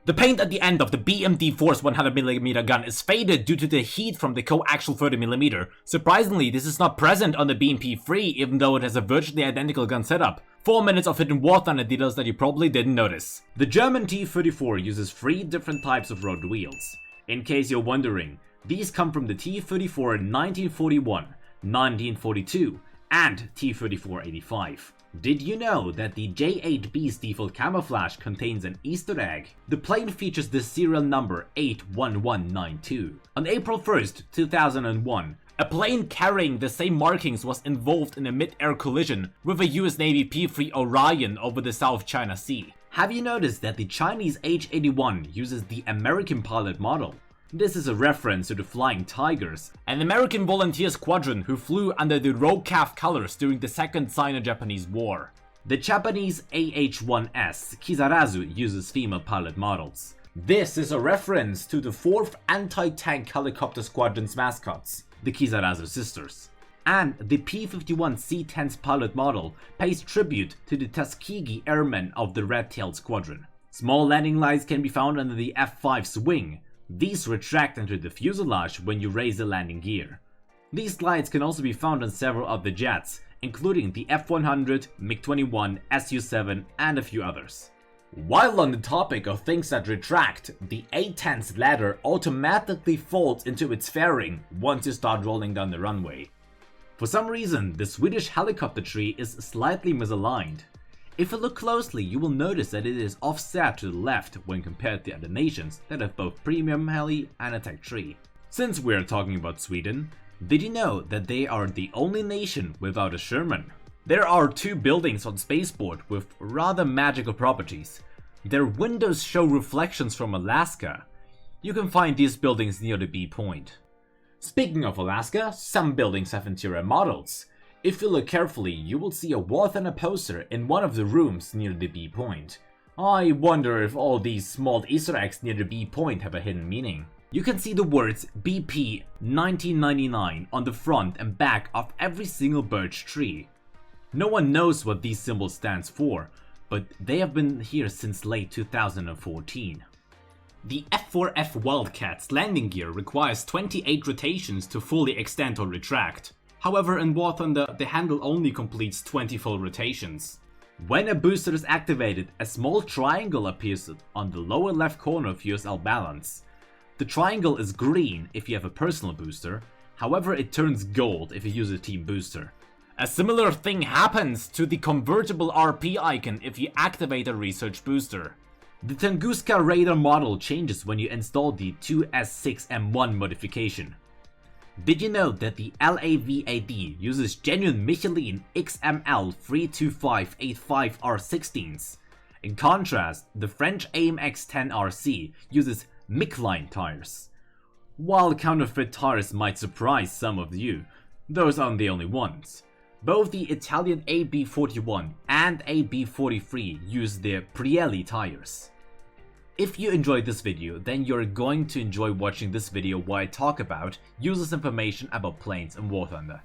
The paint at the end of the BMD Force 100mm gun is faded due to the heat from the coaxial 30mm. Surprisingly, this is not present on the BMP-3 even though it has a virtually identical gun setup. 4 minutes of hidden War Thunder details that you probably didn't notice. The German T-34 uses 3 different types of road wheels. In case you're wondering, these come from the T-34 in 1941, 1942 and T-34-85. Did you know that the J-8B's default camouflage contains an Easter egg? The plane features the serial number 81192. On April 1st, 2001, a plane carrying the same markings was involved in a mid-air collision with a US Navy P-3 Orion over the South China Sea. Have you noticed that the Chinese H-81 uses the American pilot model? This is a reference to the Flying Tigers, an American volunteer squadron who flew under the ROCAF colors during the Second Sino-Japanese War. The Japanese AH-1S Kisarazu uses female pilot models. This is a reference to the 4th Anti-Tank Helicopter Squadron's mascots, the Kisarazu sisters. And the P-51 C-10's pilot model pays tribute to the Tuskegee Airmen of the Red-tailed Squadron. Small landing lights can be found under the F-5's wing. These retract into the fuselage when you raise the landing gear. These lights can also be found on several other jets, including the F-100, MiG-21, Su-7 and a few others. While on the topic of things that retract, the A-10's ladder automatically folds into its fairing once you start rolling down the runway. For some reason, the Swedish helicopter tree is slightly misaligned. If you look closely, you will notice that it is offset to the left when compared to other nations that have both premium heli and a tech tree. Since we are talking about Sweden, did you know that they are the only nation without a Sherman? There are 2 buildings on Spaceport with rather magical properties. Their windows show reflections from Alaska. You can find these buildings near the B point. Speaking of Alaska, some buildings have interior models. If you look carefully, you will see a War Thunder poster in one of the rooms near the B point. I wonder if all these small Easter eggs near the B point have a hidden meaning. You can see the words BP 1999 on the front and back of every single birch tree. No one knows what these symbols stands for, but they have been here since late 2014. The F4F Wildcat's landing gear requires 28 rotations to fully extend or retract. However, in War Thunder, the handle only completes 20 full rotations. When a booster is activated, a small triangle appears on the lower left corner of USL balance. The triangle is green if you have a personal booster, however it turns gold if you use a team booster. A similar thing happens to the convertible RP icon if you activate a research booster. The Tunguska radar model changes when you install the 2S6M1 modification. Did you know that the LAVAD uses genuine Michelin XML 32585R16s? In contrast, the French AMX-10RC uses Michelin tires. While counterfeit tires might surprise some of you, those aren't the only ones. Both the Italian AB41 and AB43 use their Prielli tires. If you enjoyed this video, then you're going to enjoy watching this video while I talk about useless information about planes in War Thunder.